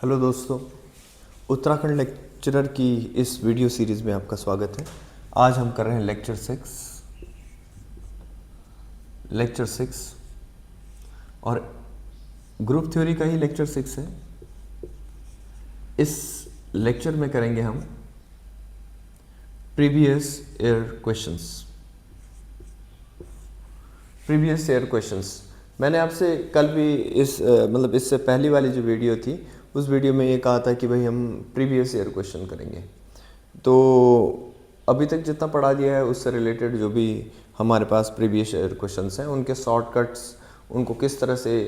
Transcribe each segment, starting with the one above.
Hello दोस्तों, Uttarakhand lecturer की इस वीडियो सीरीज़ में आपका स्वागत है। आज हम कर रहे हैं लेक्चर सिक्स और ग्रुप थ्योरी का ही लेक्चर 6 है। इस लेक्चर में करेंगे हम प्रीवियस ईयर क्वेश्चंस। मैंने आपसे कल भी इससे पहली वाली जो वीडियो थी उस वीडियो में ये कहा था कि भाई हम प्रीवियस ईयर क्वेश्चन करेंगे। तो अभी तक जितना पढ़ा दिया है उससे रिलेटेड जो भी हमारे पास प्रीवियस ईयर क्वेश्चंस हैं उनके शॉर्टकट्स, उनको किस तरह से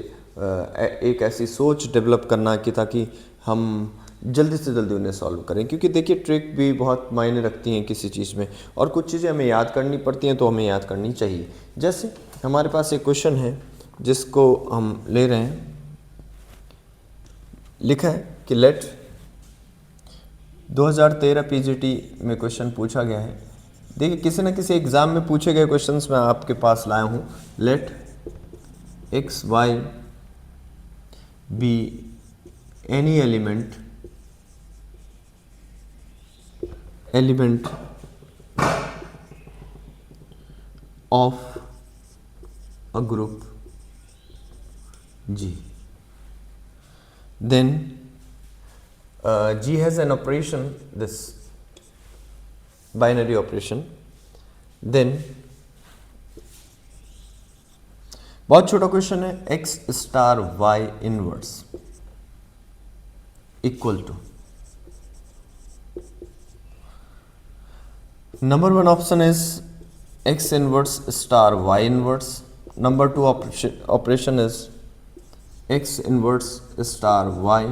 एक ऐसी सोच डेवलप करना कि ताकि हम जल्दी से जल्दी उन्हें सॉल्व करें। क्योंकि देखिए ट्रिक भी बहुत मायने रखती हैं किसी चीज़ में, और कुछ चीज़ें हमें याद करनी पड़ती हैं तो हमें याद करनी चाहिए। जैसे हमारे पास एक क्वेश्चन है जिसको हम ले रहे हैं, लिखा है कि लेट 2013 पीजीटी में क्वेश्चन पूछा गया है। देखिए किसी न किसी एग्ज़ाम में पूछे गए क्वेश्चंस मैं आपके पास लाया हूँ। Let x y be any element of a group G. Then G has an operation, this binary operation. Then बहुत छोटा क्वेश्चन है, x star y inverse equal to, number one option is x inverse star y inverse. Number two operation is x inverse star y.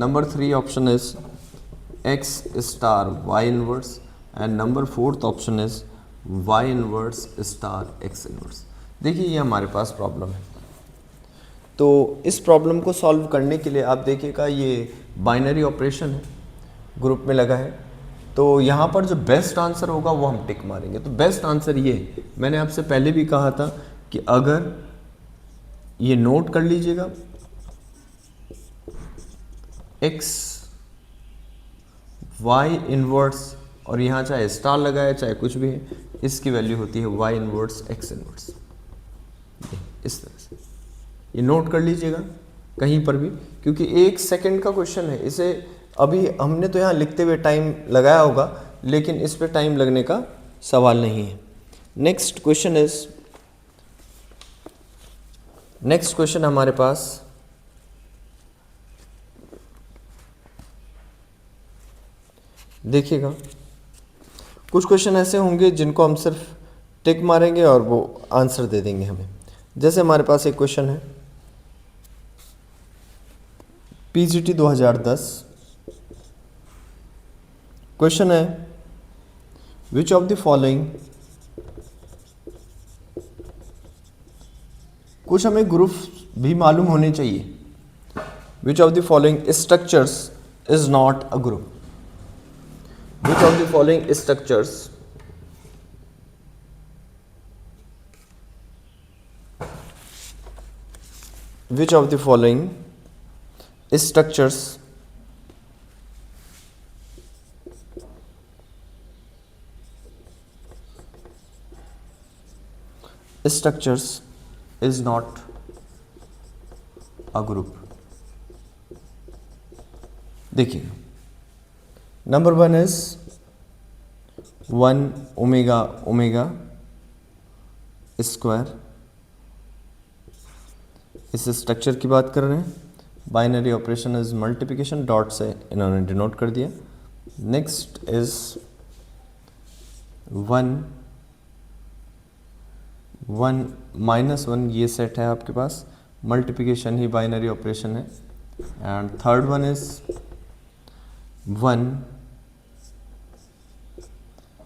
Number three option is x star y inverse, and number fourth option is y inverse star x inverse. देखिए ये हमारे पास problem है। तो इस problem को solve करने के लिए आप देखिएगा ये बाइनरी ऑपरेशन है, ग्रुप में लगा है। तो यहाँ पर जो बेस्ट आंसर होगा वो हम टिक मारेंगे। तो बेस्ट आंसर ये है, मैंने आपसे पहले भी कहा था कि अगर ये नोट कर लीजिएगा, x y इनवर्स, और यहाँ चाहे स्टार लगाए चाहे कुछ भी है, इसकी वैल्यू होती है y इनवर्स x इनवर्स। इस तरह से ये नोट कर लीजिएगा कहीं पर भी, क्योंकि 1 सेकंड का क्वेश्चन है। इसे अभी हमने तो यहाँ लिखते हुए टाइम लगाया होगा, लेकिन इस पे टाइम लगने का सवाल नहीं है। नेक्स्ट क्वेश्चन हमारे पास देखिएगा, कुछ क्वेश्चन ऐसे होंगे जिनको हम सिर्फ टिक मारेंगे और वो आंसर दे देंगे हमें। जैसे हमारे पास एक क्वेश्चन है पीजीटी 2010, क्वेश्चन है विच ऑफ द फॉलोइंग, कुछ हमें ग्रुप भी मालूम होने चाहिए। विच of the following structures is not a group, which of the following structures is not a group. देखिए number one is 1 omega omega square, इस स्ट्रक्चर की बात कर रहे हैं। Binary operation is multiplication, dot से इन्होंने डिनोट कर दिया। नेक्स्ट इज 1 -1, ये सेट है आपके पास, मल्टीप्लिकेशन ही बाइनरी ऑपरेशन है। And third one is 1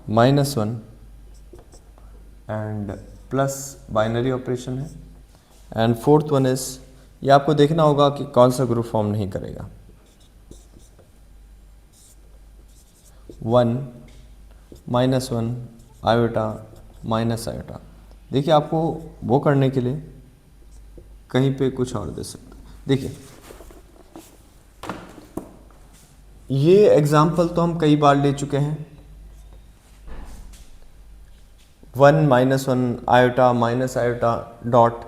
-1 and plus binary operation है। एंड फोर्थ वन इज, ये आपको देखना होगा कि कौन सा ग्रुप फॉर्म नहीं करेगा। 1 -1 आयोटा माइनस आयोटा। देखिए आपको वो करने के लिए कहीं पे कुछ और दे सकते। देखिए ये एग्जाम्पल तो हम कई बार ले चुके हैं। 1 - 1 आयोटा माइनस आयोटा डॉट,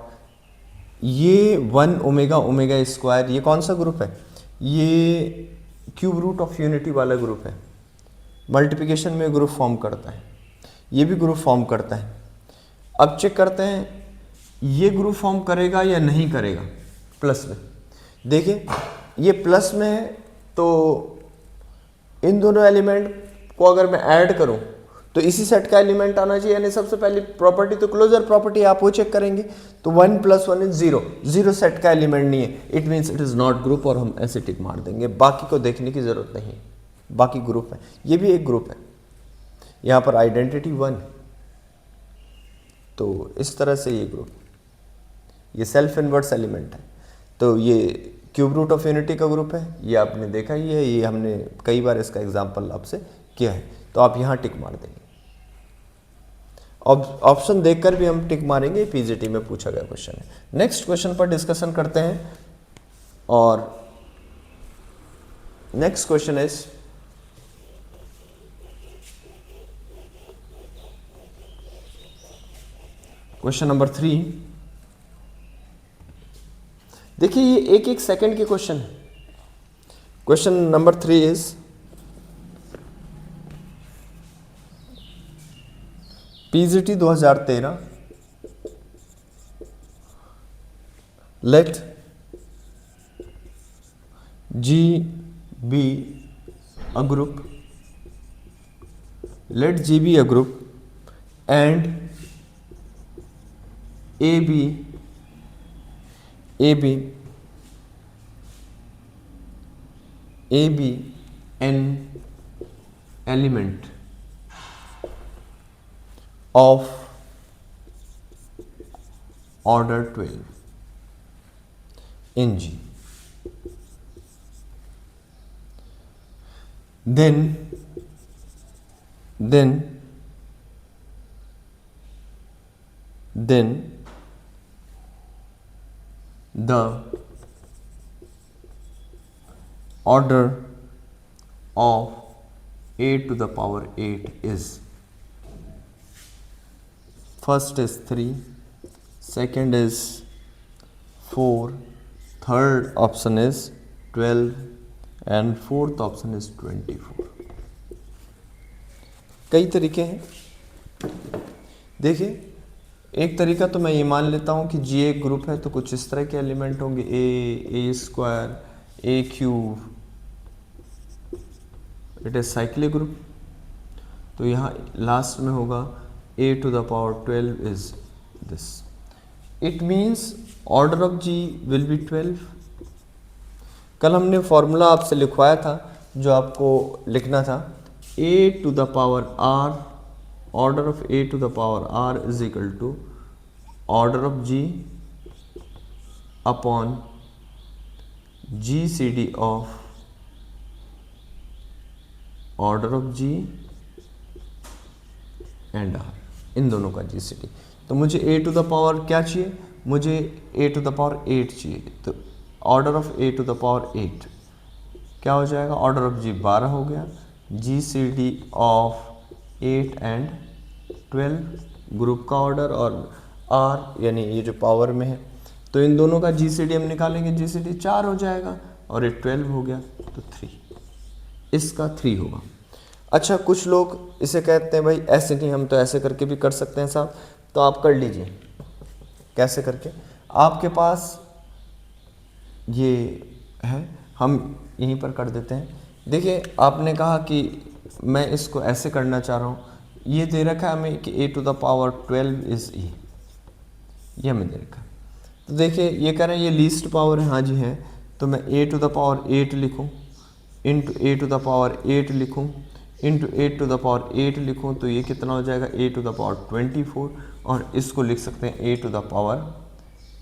ये 1 ओमेगा ओमेगा स्क्वायर, ये कौन सा ग्रुप है? ये क्यूब रूट ऑफ यूनिटी वाला ग्रुप है। मल्टीप्लिकेशन में ग्रुप फॉर्म करता है, ये भी ग्रुप फॉर्म करता है। अब चेक करते हैं ये ग्रुप फॉर्म करेगा या नहीं करेगा प्लस में। देखिए ये प्लस में है तो इन दोनों एलिमेंट को अगर मैं ऐड करूं तो इसी सेट का एलिमेंट आना चाहिए, यानी सबसे पहली प्रॉपर्टी तो क्लोजर प्रॉपर्टी आप वो चेक करेंगे। तो 1 + 1 इज 0, 0 सेट का एलिमेंट नहीं है, it means it is not group, और हम ऐसे टिक मार देंगे, बाकी को देखने की जरूरत नहीं, बाकी ग्रुप है। ये भी एक ग्रुप है, यहाँ पर आइडेंटिटी 1, तो इस तरह से ये ग्रुप, ये सेल्फ इन्वर्स एलिमेंट है। तो ये क्यूब रूट ऑफ यूनिटी का ग्रुप है, ये आपने देखा ही है, ये हमने कई बार इसका एग्जाम्पल आपसे किया है। तो आप यहाँ टिक मार देंगे, ऑप्शन देखकर भी हम टिक मारेंगे, पीजीटी में पूछा गया क्वेश्चन है। नेक्स्ट क्वेश्चन पर डिस्कशन करते हैं, और next question is question number 3। देखिए ये एक एक सेकंड के क्वेश्चन है। Question number 3 is PGT 2013, let G be a group, let G be a group and AB an element of order 12 in G, then the order of a to the power 8 is, first is 3, second is 4, third option is 12 and fourth option is 24। कई तरीके हैं। देखिए एक तरीका तो मैं ये मान लेता हूँ कि जी एक ग्रुप है तो कुछ इस तरह के एलिमेंट होंगे, A square, A cube, it is cyclic group. तो यहाँ लास्ट में होगा a to the power 12 is this, it means order of G will be 12। कल हमने फॉर्मूला आपसे लिखवाया था जो आपको लिखना था, a to the power r, order of a to the power r is equal to order of G upon GCD of order of G and r, इन दोनों का GCD। तो मुझे a टू द पावर क्या चाहिए, मुझे a to the power 8 चाहिए। तो order of a to the power 8 क्या हो जाएगा, ऑर्डर ऑफ G 12 हो गया, GCD ऑफ 8 एंड 12 ग्रुप का ऑर्डर, और r यानी ये जो पावर में है, तो इन दोनों का GCD हम निकालेंगे, GCD 4 हो जाएगा और ये 12 हो गया तो 3, इसका 3 होगा। अच्छा कुछ लोग इसे कहते हैं भाई ऐसे नहीं, हम तो ऐसे करके भी कर सकते हैं साहब, तो आप कर लीजिए। कैसे करके, आपके पास ये है, हम यहीं पर कर देते हैं। देखिए आपने कहा कि मैं इसको ऐसे करना चाह रहा हूँ, ये दे रखा है हमें कि a to the power 12 is e, ये हमें दे रखा है। तो देखिए ये कह रहे हैं ये लीस्ट पावर है, हाँ जी है, तो मैं a टू द पावर 8 लिखूँ, into a to the power 8 लिखूँ, इंटू 8 टू द पावर 8 लिखूँ, तो ये कितना हो जाएगा a टू द पावर 24, और इसको लिख सकते हैं a टू द पावर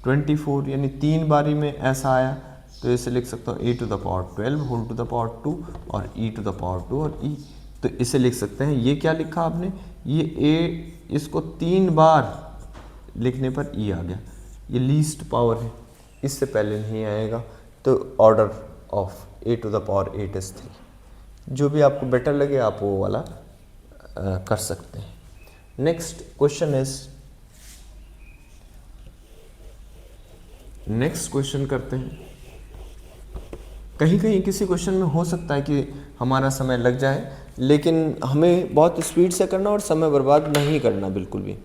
24, यानी 3 बारी में ऐसा आया तो इसे लिख सकता हूँ a to the power 12 whole to the power 2 और e टू द पावर 2 और e, तो इसे लिख सकते हैं। ये क्या लिखा आपने, ये a, इसको 3 बार लिखने पर e आ गया, ये लीस्ट पावर है, इससे पहले नहीं आएगा, तो order of a to the power 8 is 3। जो भी आपको बेटर लगे आप वो वाला कर सकते हैं। नेक्स्ट क्वेश्चन करते हैं। कहीं कहीं किसी क्वेश्चन में हो सकता है कि हमारा समय लग जाए, लेकिन हमें बहुत स्पीड से करना और समय बर्बाद नहीं करना बिल्कुल भी।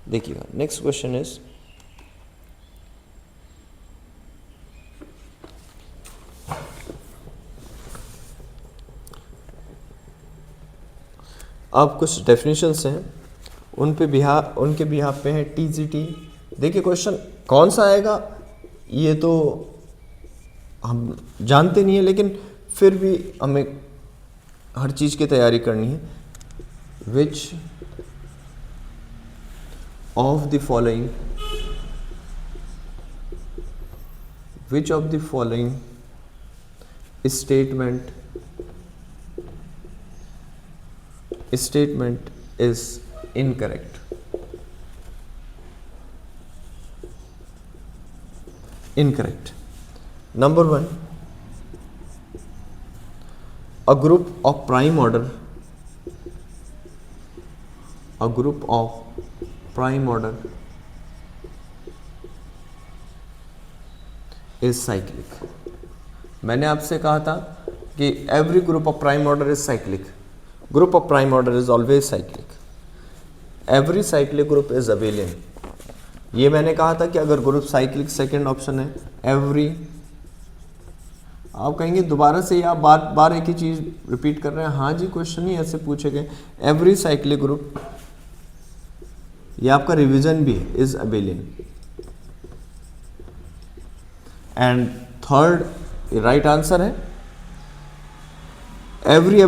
देखिएगा, नेक्स्ट क्वेश्चन इज अब कुछ डेफिनेशंस हैं, उनके बिहाफ पे है टीजीटी। देखिए क्वेश्चन कौन सा आएगा ये तो हम जानते नहीं है, लेकिन फिर भी हमें हर चीज़ की तैयारी करनी है। Which of the following statement is incorrect? Number 1, a group of prime order is cyclic. मैंने आपसे कहा था कि every group of prime order is cyclic. Group of prime order is always cyclic. Every cyclic group is abelian. ये मैंने कहा था कि अगर ग्रुप साइक्लिक, सेकेंड ऑप्शन है एवरी। आप कहेंगे दोबारा से आप बार बार एक ही चीज रिपीट कर रहे हैं। हाँ जी, क्वेश्चन ही ऐसे पूछे गए। एवरी साइक्लिक ग्रुप, ये आपका रिवीजन भी है, is abelian. And third right answer है every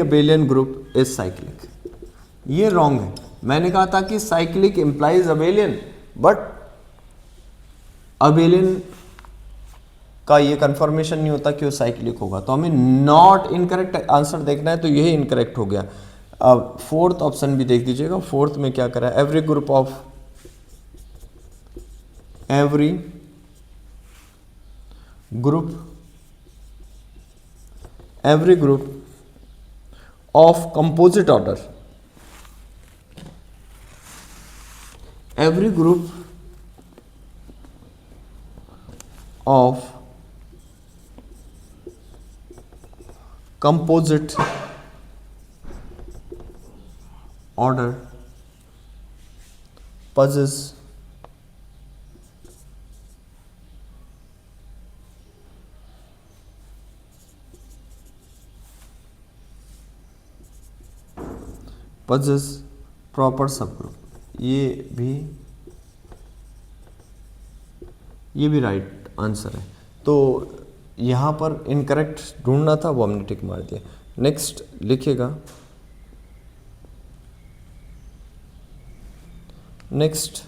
abelian group is cyclic। ये रॉन्ग है। मैंने कहा था कि cyclic implies abelian, but abelian का ये कंफर्मेशन नहीं होता कि वो साइक्लिक होगा। तो हमें नॉट इनकरेक्ट आंसर देखना है, तो यही इनकरेक्ट हो गया। अब फोर्थ ऑप्शन भी देख दीजिएगा। फोर्थ में क्या करा है, every group of composite order, every group of composite order possesses proper subgroup. ये भी राइट आंसर है। तो यहाँ पर इनकरेक्ट ढूंढना था, वो हमने टिक मार दिया। नेक्स्ट लिखिएगा, नेक्स्ट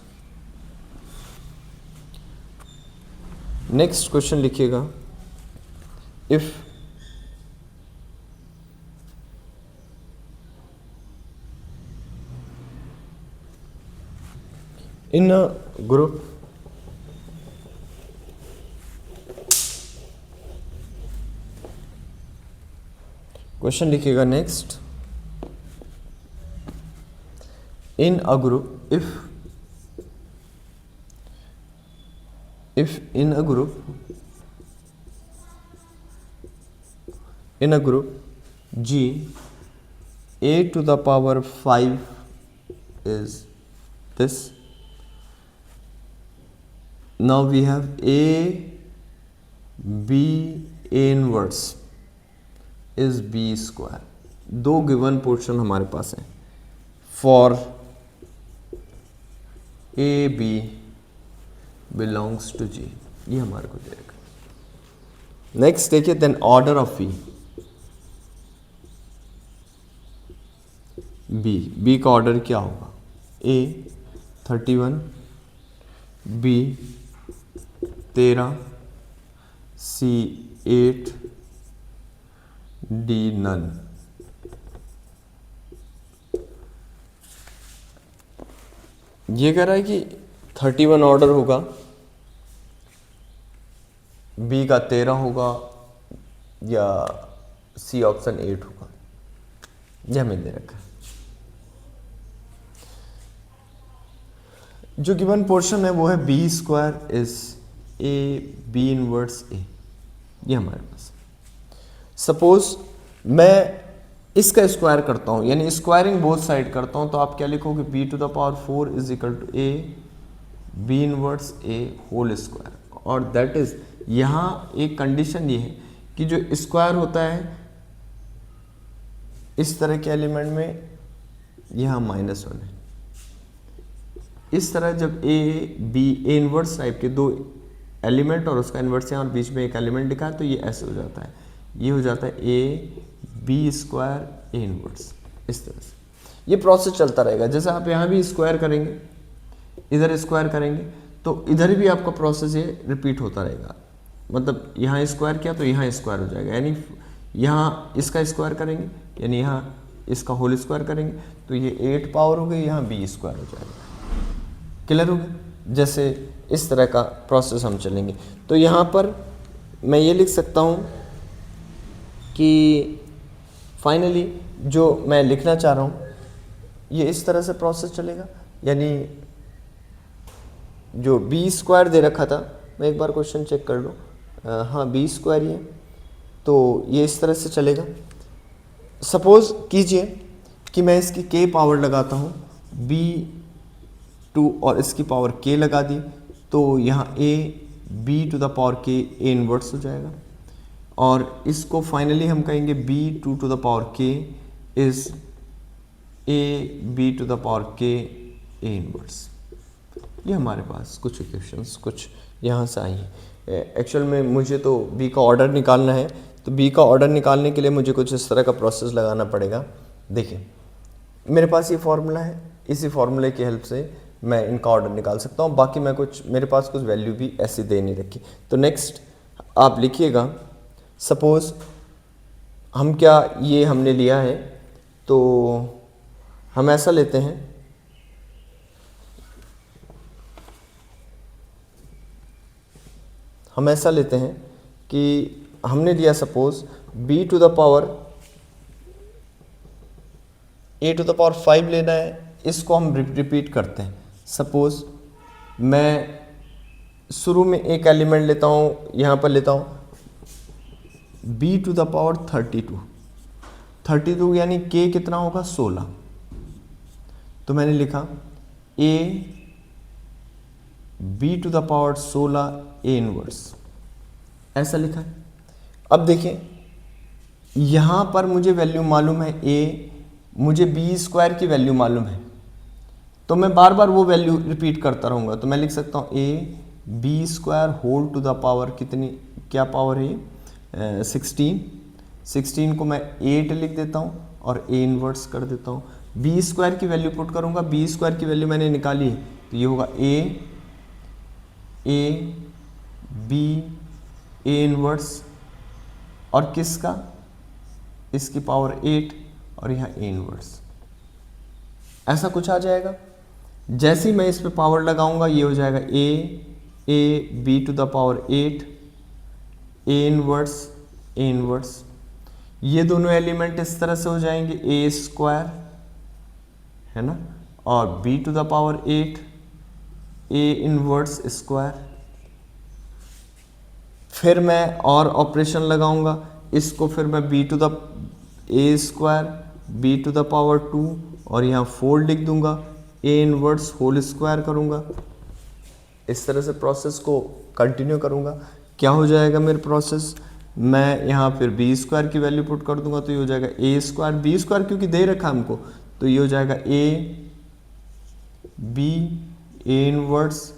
क्वेश्चन लिखिएगा। If in a group question लिखिएगा next, in a group if in a group G a to the power 5 is this, now we have a b a inverse is b square। दो given portion हमारे पास है for A B belongs to G, ये हमारे को देगा। Next देखिए, then order of B का ऑर्डर क्या होगा, A 31, B 13, C 8, D none. ये कह रहा है कि 31 ऑर्डर होगा, बी का 13 होगा या सी ऑप्शन 8 होगा, यह हमें दे रखा है। जो गिवन पोर्शन है वो है B square is A B inverse A, ये हमारे पास। सपोज मैं इसका स्क्वायर करता हूँ, यानी स्क्वायरिंग बोथ साइड करता हूँ, तो आप क्या लिखोगे, b to the power 4 is equal to a B inverse a whole square. और दैट इज, यहाँ एक कंडीशन ये है कि जो स्क्वायर होता है इस तरह के एलिमेंट में, यहाँ -1 है। इस तरह जब a b a inverse type के दो एलिमेंट और उसका इन्वर्स यहाँ और बीच में एक एलिमेंट लिखा है, तो ये ऐसे हो जाता है, ये हो जाता है a b square a inverse. इस तरह से ये प्रोसेस चलता रहेगा। जैसे आप यहाँ भी स्क्वायर करेंगे, इधर स्क्वायर करेंगे, तो इधर भी आपका प्रोसेस ये रिपीट होता रहेगा। मतलब यहाँ स्क्वायर किया तो यहाँ स्क्वायर हो जाएगा, यानी यहाँ इसका स्क्वायर करेंगे, यानी यहाँ इसका होल स्क्वायर करेंगे, तो ये 8 पावर हो गई, यहाँ बी स्क्वायर हो जाएगा। क्लियर हो गया? जैसे इस तरह का प्रोसेस हम चलेंगे। तो यहाँ पर मैं ये लिख सकता हूँ कि फाइनली जो मैं लिखना चाह रहा हूँ ये इस तरह से प्रोसेस चलेगा, यानी जो बी स्क्वायर दे रखा था, मैं एक बार क्वेश्चन चेक कर लूँ, हाँ बी स्क्वायर ही है, तो ये इस तरह से चलेगा। सपोज कीजिए कि मैं इसकी के पावर लगाता हूँ, b2 और इसकी पावर k लगा दी, तो यहाँ a b to the power k a inverse हो जाएगा। और इसको फाइनली हम कहेंगे b2 to the power k is a b to the power k a inverse. ये हमारे पास कुछ इक्वेशंस कुछ यहाँ से आई हैं। एक्चुअल में मुझे तो b का ऑर्डर निकालना है, तो b का ऑर्डर निकालने के लिए मुझे कुछ इस तरह का प्रोसेस लगाना पड़ेगा। देखिए मेरे पास ये फॉर्मूला है, इसी फॉर्मूले की हेल्प से मैं इनका ऑर्डर निकाल सकता हूँ। बाकी मैं कुछ, मेरे पास कुछ वैल्यू भी ऐसी दे नहीं रखी। तो नेक्स्ट आप लिखिएगा, सपोज हम क्या ये हमने लिया है, तो हम ऐसा लेते हैं, कि हमने लिया suppose b to the power a to the power 5 लेना है। इसको हम रिपीट करते हैं। सपोज मैं शुरू में एक एलिमेंट लेता हूँ, यहाँ पर लेता हूँ b टू द पावर 32 यानी k कितना होगा 16। तो मैंने लिखा a b to the power 16 a inverse, ऐसा लिखा है। अब देखिए यहाँ पर मुझे वैल्यू मालूम है a, मुझे b स्क्वायर की वैल्यू मालूम है, तो मैं बार बार वो वैल्यू रिपीट करता रहूँगा। तो मैं लिख सकता हूँ a b square whole to the power कितनी, क्या पावर है 16 को मैं 8 लिख देता हूँ और a इनवर्स कर देता हूँ। b स्क्वायर की वैल्यू पुट करूँगा, b स्क्वायर की वैल्यू मैंने निकाली है, तो ये होगा a b a इनवर्स और किसका, इसकी पावर 8 और यहाँ a इनवर्स, ऐसा कुछ आ जाएगा। जैसे ही मैं इस पे पावर लगाऊंगा ये हो जाएगा a b to the power 8 a inverse. ये दोनों एलिमेंट इस तरह से हो जाएंगे a स्क्वायर, है ना, और b to the power 8 a inverse square. फिर मैं और ऑपरेशन लगाऊंगा, इसको फिर मैं b to the a square b to the power 2 और यहाँ 4 लिख दूंगा, a इनवर्स होल स्क्वायर करूंगा। इस तरह से प्रोसेस को कंटिन्यू करूंगा। क्या हो जाएगा मेरे प्रोसेस, मैं यहाँ फिर b स्क्वायर की वैल्यू पुट कर दूंगा, तो ये हो जाएगा a स्क्वायर, b स्क्वायर क्योंकि दे रखा हमको, तो ये हो जाएगा a b a इनवर्स,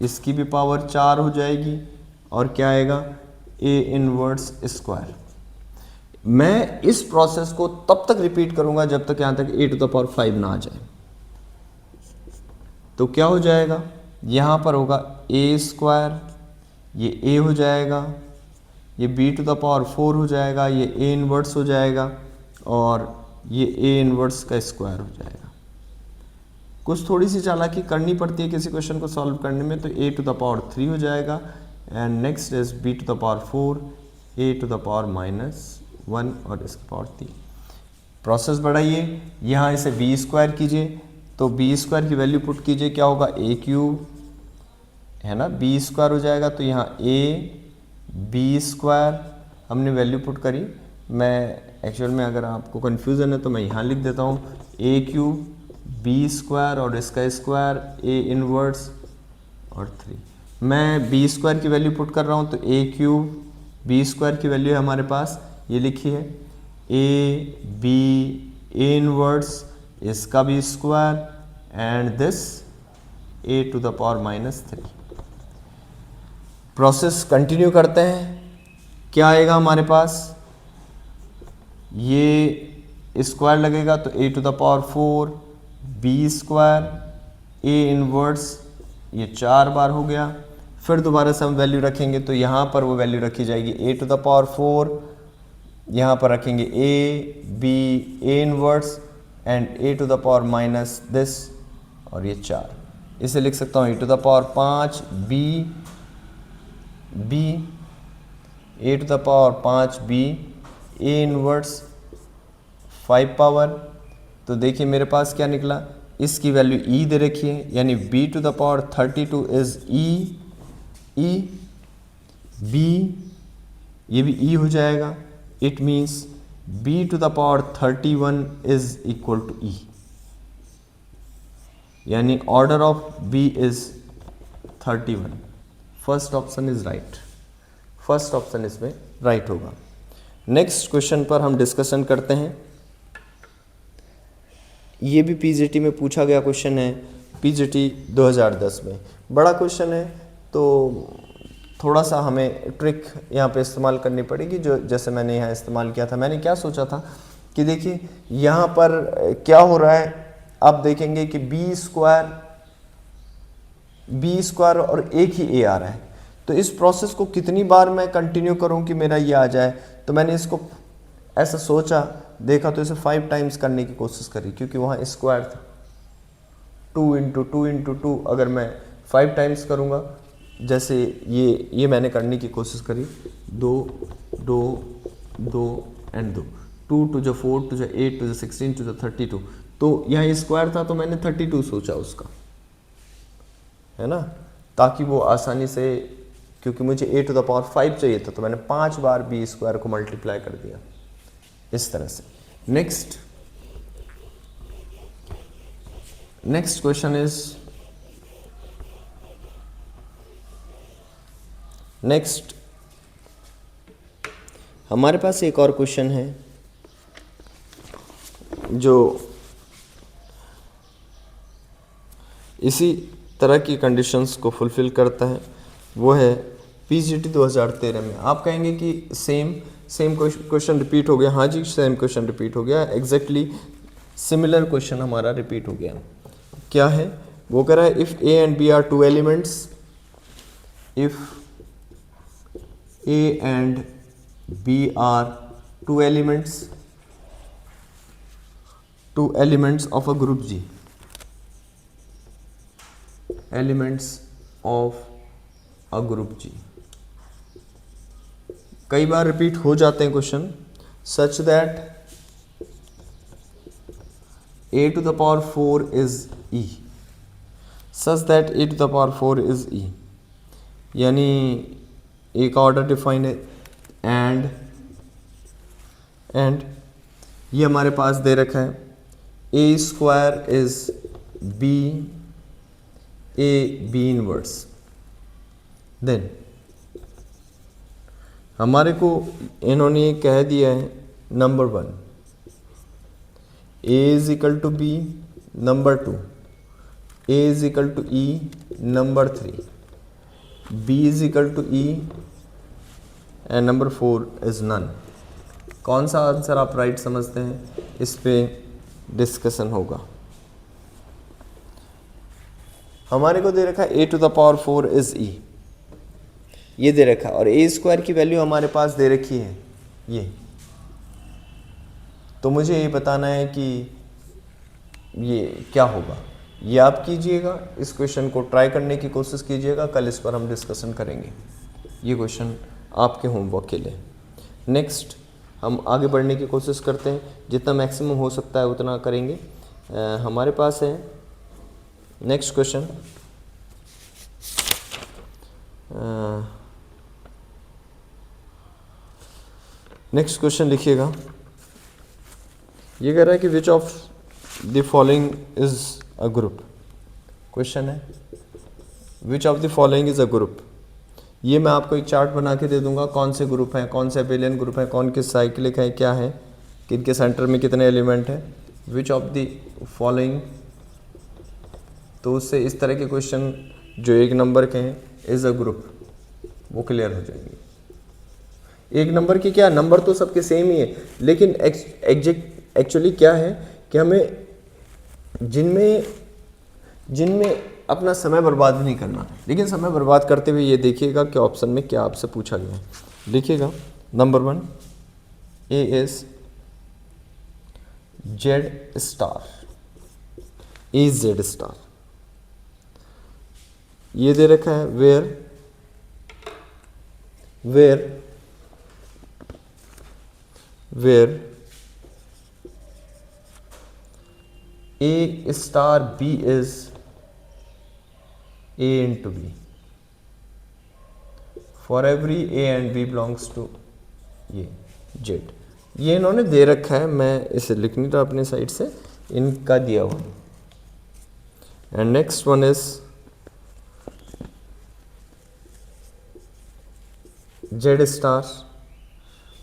इसकी भी पावर 4 हो जाएगी और क्या आएगा a इनवर्स स्क्वायर। मैं इस प्रोसेस को तब तक रिपीट करूंगा जब तक यहाँ तक a टू द पावर 5 ना आ जाए। तो क्या हो जाएगा, यहाँ पर होगा a स्क्वायर, ये a हो जाएगा, ये b टू द पावर 4 हो जाएगा, ये a इनवर्स हो जाएगा और ये a इनवर्स का स्क्वायर हो जाएगा। कुछ थोड़ी सी चालाकी करनी पड़ती है किसी क्वेश्चन को सॉल्व करने में, तो a टू द पावर 3 हो जाएगा and next is b to the power 4, a to the power -1 और इसकी पावर 3। प्रोसेस बढ़ाइए, यहाँ इसे b स्क्वायर कीजिए, तो b स्क्वायर की वैल्यू पुट कीजिए, क्या होगा a क्यूब है ना, b स्क्वायर हो जाएगा, तो यहाँ a b स्क्वायर हमने वैल्यू पुट करी। मैं एक्चुअल में अगर आपको कन्फ्यूज़न है तो मैं यहाँ लिख देता हूँ a क्यूब b स्क्वायर और इसका स्क्वायर a इनवर्स और 3। मैं b स्क्वायर की वैल्यू पुट कर रहा हूँ, तो a क्यूब b स्क्वायर की वैल्यू है हमारे पास, ये लिखी है a b a इनवर्स इसका b square and this a to the power -3। Process continue करते हैं, क्या आएगा हमारे पास, ये स्क्वायर लगेगा तो a to the power 4 b square a inverse, ये 4 बार हो गया। फिर दोबारा से हम वैल्यू रखेंगे, तो यहाँ पर वो वैल्यू रखी जाएगी a टू द पावर 4, यहाँ पर रखेंगे a b a inverse and a to the power minus this और ये 4। इसे लिख सकता हूँ a to the power 5 b a to the power 5 b a inverse 5 power. तो देखिए मेरे पास क्या निकला, इसकी वैल्यू e दे रखी है, यानी b to the power 32 is e b, ये भी e हो जाएगा। It means b to the power 31 is equal to e, यानी order of b is 31। First option is right, first option इसमें राइट होगा। नेक्स्ट क्वेश्चन पर हम discussion करते हैं। ये भी पीजीटी में पूछा गया क्वेश्चन है, पीजीटी 2010 में। बड़ा क्वेश्चन है तो थोड़ा सा हमें ट्रिक यहाँ पे इस्तेमाल करनी पड़ेगी, जो जैसे मैंने यहाँ इस्तेमाल किया था। मैंने क्या सोचा था कि देखिए यहाँ पर क्या हो रहा है, आप देखेंगे कि बी स्क्वायर और एक ही ए आ रहा है, तो इस प्रोसेस को कितनी बार मैं कंटिन्यू करूँ कि मेरा ये आ जाए। तो मैंने इसको ऐसा सोचा, देखा तो इसे 5 टाइम्स करने की कोशिश करी, क्योंकि वहाँ स्क्वायर था। 2 इंटू 2 इंटू 2, अगर मैं 5 टाइम्स करूँगा, जैसे ये मैंने करने की कोशिश करी, 2 2 2 एंड 2, 2 टू जो 4 टू जो 8 टू जो 16 टू जो 32, तो यहाँ स्क्वायर था तो मैंने 32 सोचा उसका, है ना, ताकि वो आसानी से, क्योंकि मुझे a टू द पावर 5 चाहिए था, तो मैंने 5 बार b स्क्वायर को मल्टीप्लाई कर दिया इस तरह से। नेक्स्ट क्वेश्चन इज, नेक्स्ट हमारे पास एक और क्वेश्चन है जो इसी तरह की कंडीशंस को फुलफिल करता है, वो है पीजीटी 2013 में। आप कहेंगे कि सेम क्वेश्चन रिपीट हो गया। हाँ जी, सेम क्वेश्चन रिपीट हो गया, एग्जैक्टली सिमिलर क्वेश्चन हमारा रिपीट हो गया। क्या है वो, कह रहा है if A and B are 2 elements, if A and B are 2 elements of a group G, elements of a group G. कई बार रिपीट हो जाते हैं question, such that a to the power 4 is e, such that a to the power 4 is e, यानी एक order define है and ये हमारे पास दे रखा है a square is b a b inverse. Then हमारे को इन्होंने कह दिया है number 1 a is equal to b, number 2 a is equal to e, number 3 b is equal to e and number 4 is none. कौन सा आंसर आप right समझते हैं, इस पे डिस्कशन होगा। हमारे को दे रखा है a to the power 4 is e, ये दे रखा है, और a स्क्वायर की वैल्यू हमारे पास दे रखी है ये। तो मुझे ये बताना है कि ये क्या होगा। ये आप कीजिएगा, इस क्वेश्चन को ट्राई करने की कोशिश कीजिएगा, कल इस पर हम डिस्कशन करेंगे। ये क्वेश्चन आपके होमवर्क के लिए। नेक्स्ट हम आगे बढ़ने की कोशिश करते हैं, जितना मैक्सिमम हो सकता है उतना करेंगे। हमारे पास है नेक्स्ट क्वेश्चन। नेक्स्ट क्वेश्चन लिखिएगा। ये कह रहा है कि which of the following is a group. Question है which of the following is a group. ये मैं आपको एक चार्ट बना के दे दूंगा, कौन से ग्रुप हैं, कौन से एबेलियन ग्रुप हैं, कौन किस साइक्लिक है, क्या है, किनके सेंटर में कितने एलिमेंट हैं। विच ऑफ द फॉलोइंग, तो उससे इस तरह के क्वेश्चन जो एक नंबर के हैं इज अ ग्रुप, वो क्लियर हो जाएंगे। एक नंबर की क्या, नंबर तो सबके सेम ही है, लेकिन एक्चुअली क्या है कि हमें जिनमें अपना समय बर्बाद नहीं करना। लेकिन समय बर्बाद करते हुए ये देखिएगा कि ऑप्शन में क्या आपसे पूछा गया है। लिखिएगा number 1 a is z star, a z star. ये दे रखा है where a star b is A into B. For every A and B belongs to ये Z। ये इन्होंने दे रखा है, मैं इसे लिख नहीं रहा अपने साइड से, इनका दिया हुआ। And next one is Z star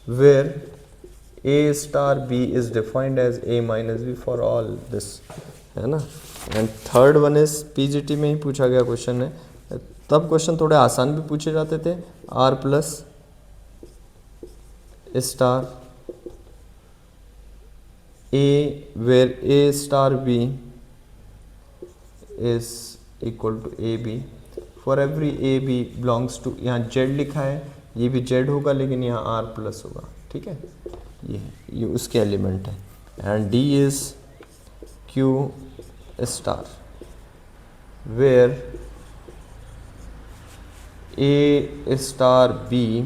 where A star B is defined as A minus B for all this, है ना। And third one is PGT में ही पूछा गया क्वेश्चन है, तब क्वेश्चन थोड़े आसान भी पूछे जाते थे। R plus star a where a star b is equal to a b for every a B belongs to, यहाँ जेड लिखा है, ये भी जेड होगा लेकिन यहाँ आर प्लस होगा, ठीक है। ये उसके एलिमेंट है। And d is q star where a star b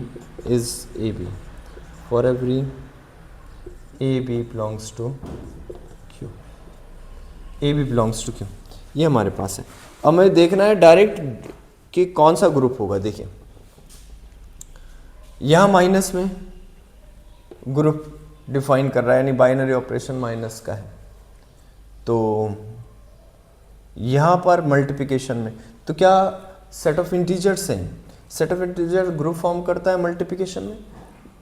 is A b for every a B belongs to q, a B belongs to q. ये हमारे पास है। अब हमें देखना है डायरेक्ट कि कौन सा ग्रुप होगा। देखिए यहां माइनस में ग्रुप डिफाइन कर रहा है, यानी बाइनरी ऑपरेशन माइनस का है। तो यहाँ पर मल्टीप्लिकेशन में तो क्या सेट ऑफ इंटीजर्स हैं, set of integer group form करता है मल्टीप्लिकेशन में?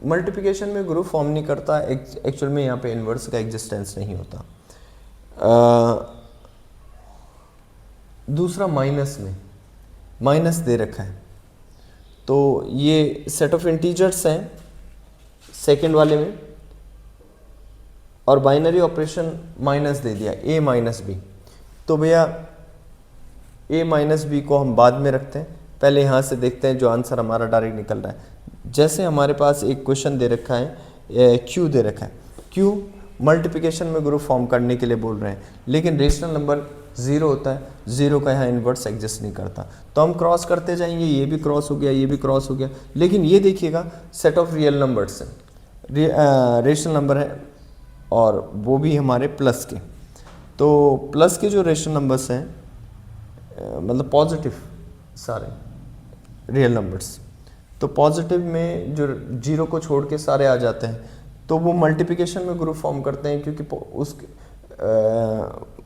मल्टीप्लिकेशन में ग्रुप फॉर्म नहीं करता, एक्चुअल में यहाँ पे इन्वर्स का एग्जिस्टेंस नहीं होता। दूसरा माइनस में, माइनस दे रखा है, तो ये सेट ऑफ इंटीजर्स हैं सेकेंड वाले में, और बाइनरी ऑपरेशन माइनस दे दिया a माइनस बी। तो भैया a माइनस बी को हम बाद में रखते हैं, पहले यहाँ से देखते हैं जो आंसर हमारा डायरेक्ट निकल रहा है। जैसे हमारे पास एक क्वेश्चन दे रखा है, q दे रखा है, q मल्टीप्लिकेशन में ग्रुप फॉर्म करने के लिए बोल रहे हैं, लेकिन रेशनल नंबर 0 होता है, 0 का यहाँ इन्वर्स एग्जिस्ट नहीं करता। तो हम क्रॉस करते जाएंगे, ये भी क्रॉस हो गया, ये भी क्रॉस हो गया, लेकिन ये देखिएगा सेट ऑफ रियल नंबर्स है, रेशनल नंबर है, और वो भी हमारे प्लस के। तो प्लस के जो रेशनल नंबर्स हैं, मतलब पॉजिटिव सारे रियल नंबर्स, तो पॉजिटिव में जो 0 को छोड़ के सारे आ जाते हैं, तो वो मल्टीप्लिकेशन में ग्रुप फॉर्म करते हैं, क्योंकि उस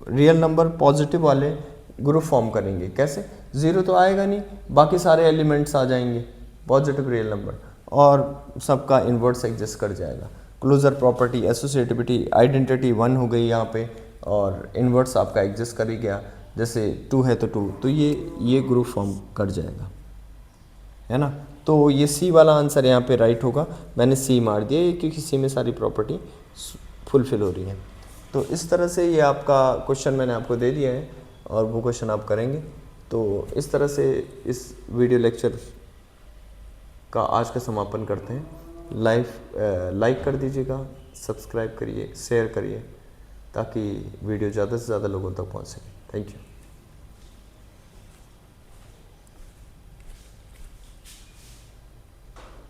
रियल नंबर पॉजिटिव वाले ग्रुप फॉर्म करेंगे। कैसे? 0 तो आएगा नहीं, बाकी सारे एलिमेंट्स आ जाएंगे पॉजिटिव रियल नंबर, और सबका इन्वर्स एग्जिस्ट कर जाएगा। क्लोजर प्रॉपर्टी, एसोसिएटिविटी, आइडेंटिटी 1 हो गई यहाँ पे, और इन्वर्स आपका एग्जिस्ट कर ही गया। जैसे 2 है तो 2, तो ये ग्रुप फॉर्म कर जाएगा, है ना। तो ये सी वाला आंसर यहाँ पे राइट होगा। मैंने सी मार दिया क्योंकि सी में सारी प्रॉपर्टी फुलफिल हो रही है। तो इस तरह से ये आपका क्वेश्चन मैंने आपको दे दिया है, और वो क्वेश्चन आप करेंगे। तो इस तरह से इस वीडियो लेक्चर का आज का समापन करते हैं। लाइक कर दीजिएगा, सब्सक्राइब करिए, शेयर करिए, ताकि वीडियो ज़्यादा से ज़्यादा लोगों तक पहुँच सके। Thank you.